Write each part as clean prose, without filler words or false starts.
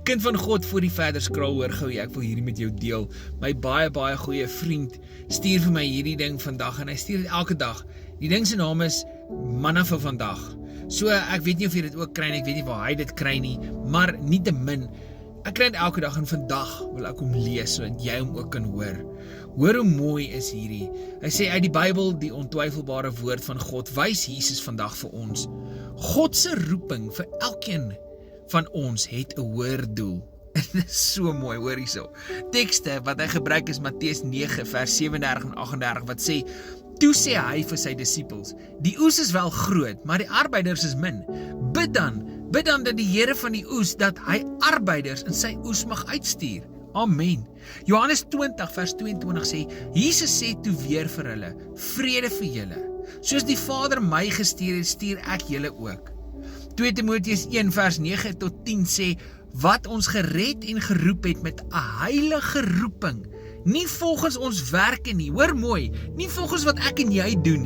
Kind van God, voor die verder scroll hoor gou, ek wil hierdie met jou deel. My baie goeie vriend stuur vir my hierdie ding vandag, en hy stuur dit elke dag. Die ding se naam is Manna vir vandag. So, ek weet nie of jy dit ook kry nie, ek weet nie waar hy dit kry nie, maar nietemin, ek kry dit elke dag, en vandag wil ek hom lees, sodat jy hom ook kan hoor. Hoor hoe mooi is hierdie. Hy sê uit die Bybel, die ontwyfelbare woord van God, wys Jesus vandag vir ons. God se roeping vir elkeen van ons het 'n hoër doel. En dit is so mooi, hoor hierso. Tekste wat hy gebruik is Matteus 9 vers 37 en 38 wat sê, toe sê hy vir sy disippels, die oes is wel groot, maar die arbeiders is min. Bid dan dat die Here van die oes, dat hy arbeiders in sy oes mag uitstuur. Amen. Johannes 20 vers 22 sê, Jesus sê toe weer vir hulle, vrede vir julle. Soos die Vader my gestuur het, stuur ek julle ook. 2 Timoteus 1 vers 9 tot 10 sê, wat ons gered en geroep het met 'n heilige roeping, nie volgens ons werke nie, hoor mooi, nie volgens wat ek en jy doen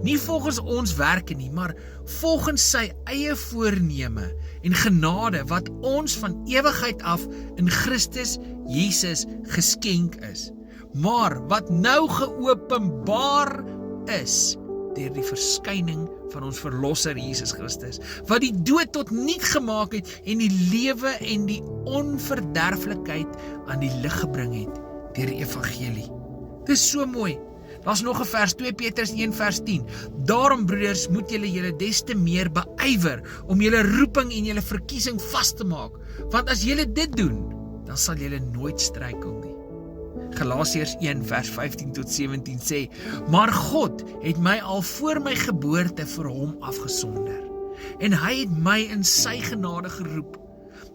nie volgens ons werke nie, maar volgens sy eie voorneme en genade wat ons van ewigheid af in Christus Jesus geskenk is, maar wat nou geopenbaar is deur die verskyning van ons verlosser Jesus Christus, wat die dood tot niet gemaak het en die lewe en die onverderflikheid aan die lig gebring het deur die evangelie. Dit is so mooi. Daar's nog 'n vers, 2 Petrus 1 vers 10. Daarom broeders, moet julle des te meer beywer om julle roeping en julle verkiesing vas te maak, want as julle dit doen, dan sal julle nooit struikel nie. Galasiërs 1 vers 15 tot 17 sê, maar God het my al voor my geboorte vir hom afgesonder, en hy het my in sy genade geroep,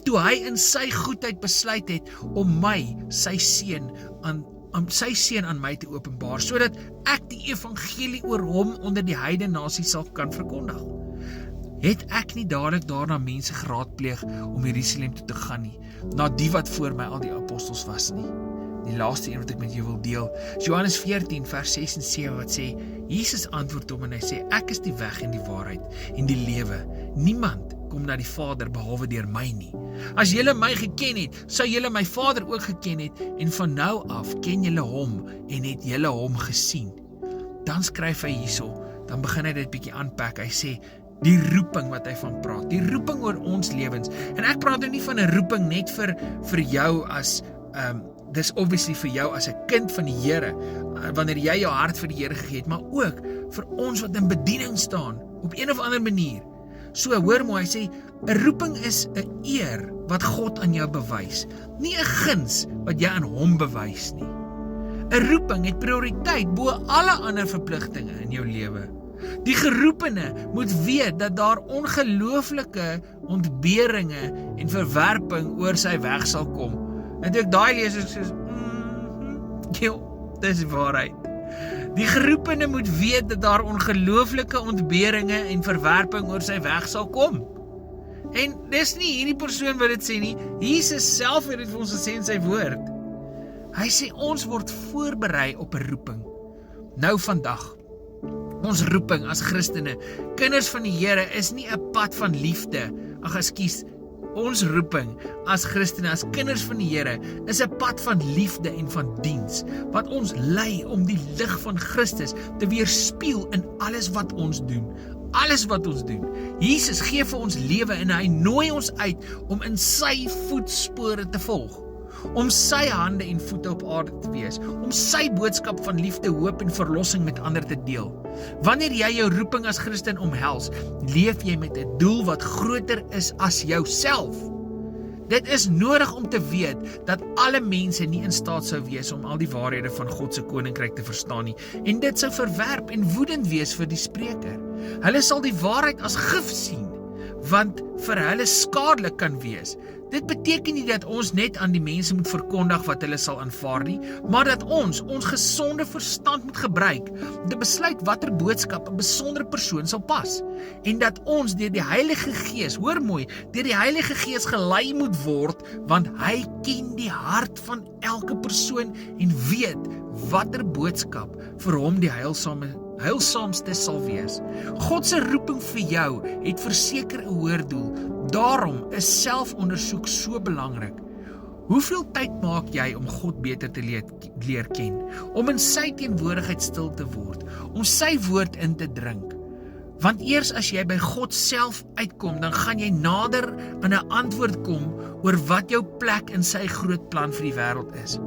toe hy in sy goedheid besluit het om my, sy seun aan my te openbaar, sodat ek die evangelie oor hom onder die heidene nasies sal kan verkondig. Het ek nie dadelik daarna mense geraadpleeg om Jerusalem toe te gaan nie, na die wat voor my al die apostels was nie. Die laaste een wat ek met jou wil deel, Johannes 14 vers 6 en 7 wat sê, Jesus antwoord hom en hy sê, ek is die weg en die waarheid en die lewe. Niemand kom na die Vader behalwe deur my nie. As julle my geken het, sou julle my Vader ook geken het, en van nou af ken julle hom en het julle hom gesien. Dan skryf hy hierso, dan begin hy dit bietjie aanpak. Hy sê, die roeping wat hy van praat, die roeping oor ons lewens. En ek praat nou nie van 'n roeping net vir jou as dis obviously vir jou as 'n kind van die Here, wanneer jy jou hart vir die Here gegee het, maar ook vir ons wat in bediening staan, op een of ander manier. So, hoor mooi, hy sê, 'n roeping is 'n eer wat God aan jou bewys, nie 'n guns wat jy aan hom bewys nie. 'n Roeping het prioriteit bo alle ander verpligtinge in jou lewe. Die geroepene moet weet dat daar ongelooflike ontberinge en verwerping oor sy weg sal kom. En toe ek daai lees, ek sê, dis waarheid. Die geroepene moet weet dat daar ongelooflike ontberinge en verwerping oor sy weg sal kom. En dis nie hierdie persoon wat dit sê nie, Jesus self het dit vir ons gesê in sy woord. Hy sê ons word voorberei op 'n roeping. Nou vandag, ons roeping as Christene, kinders van die Here, is nie 'n pad van liefde. Ons roeping as Christene, as kinders van die Here, is 'n pad van liefde en van diens, wat ons lei om die lig van Christus te weerspieël in alles wat ons doen. Alles wat ons doen. Jesus gee vir ons lewe en hy nooi ons uit om in sy voetspore te volg. Om sy hande en voete op aarde te wees, om sy boodskap van liefde, hoop en verlossing met ander te deel. Wanneer jy jou roeping as Christen omhels, leef jy met 'n doel wat groter is as jouself. Dit is nodig om te weet dat alle mense nie in staat sou wees om al die waarhede van God se koninkryk te verstaan nie, en dit sou verwerp en woedend wees vir die spreker. Hulle sal die waarheid as gif sien, want vir hulle skadelik kan wees. Dit beteken nie dat ons net aan die mense moet verkondig wat hulle sal aanvaar nie, maar dat ons gesonde verstand moet gebruik om te besluit watter boodskap 'n besondere persoon sal pas, en dat ons deur die Heilige Gees, hoor mooi, deur die Heilige Gees gelei moet word, want hy ken die hart van elke persoon en weet watter boodskap vir hom die heilsaamste sal wees. God se roeping vir jou het verseker 'n hoër doel. Daarom is selfondersoek so belangrik. Hoeveel tyd maak jy om God beter te leer ken? Om in sy teenwoordigheid stil te word, om sy woord in te drink. Want eers as jy by God self uitkom, dan gaan jy nader aan 'n antwoord kom oor wat jou plek in sy groot plan vir die wêreld is.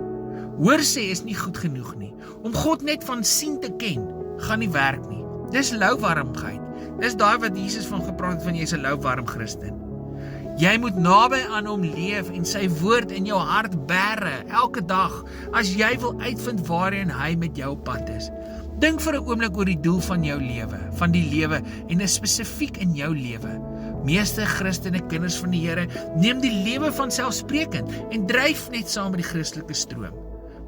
Hoor sê is nie goed genoeg nie. Om God net van sien te ken, gaan nie werk nie. Dis louwarmheid. Dis daai wat Jesus van gepraat het van jy's 'n louwarm Christen. Jy moet naby aan hom leef en sy woord in jou hart bære elke dag as jy wil uitvind waarheen hy met jou op pad is. Dink vir 'n oomblik oor die doel van jou lewe, van die lewe en is spesifiek in jou lewe. Meeste Christene, kinders van die Here, neem die lewe van selfsprekend en dryf net saam met die Christelike stroom.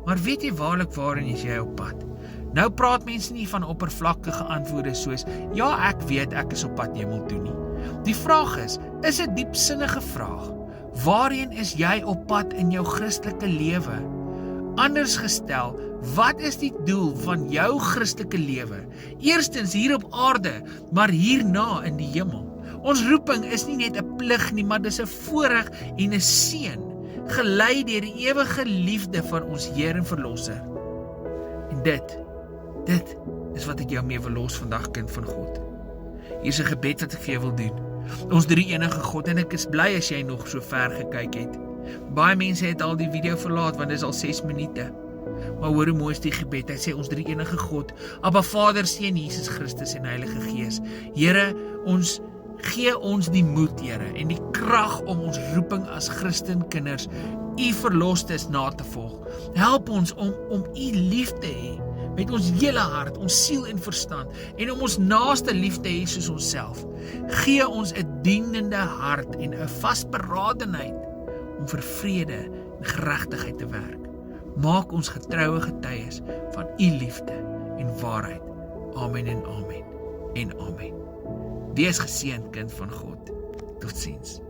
Maar weet jy waarlik waarin is jy op pad? Nou praat mense nie van oppervlakkige antwoorde soos, ja, ek weet ek is op pad hemel toe nie. Die vraag is 'n diepsinnige vraag. Waarheen is jy op pad in jou Christelike lewe? Anders gestel, wat is die doel van jou Christelike lewe? Eerstens hier op aarde, maar hierna in die hemel. Ons roeping is nie net 'n plig nie, maar dis 'n voorreg en 'n seën, gelei deur die ewige liefde van ons Heer en Verlosser. En dit is wat ek jou mee wil los vandag, kind van God. Hier is 'n gebed wat ek vir jou wil doen. Ons drie enige God, en ek is bly as jy nog so ver gekyk het. Baie mense het al die video verlaat, want dit is al 6 minute. Maar hoor hoe mooi is die gebed. Hy sê ons drie enige God, Abba Vader, Seun Jesus Christus en Heilige Gees. Here, gee ons die moed, Here, en die krag om ons roeping as Christenkinders, U verlostes na te volg. Help ons om U lief te hê, met ons hele hart, ons siel en verstand, en om ons naaste lief te hê soos onsself. Gee ons 'n dienende hart en 'n vasberadenheid om vir vrede en geregtigheid te werk. Maak ons getroue getuies van U liefde en waarheid. Amen en amen en amen. Wees geseënd, kind van God. Totsiens.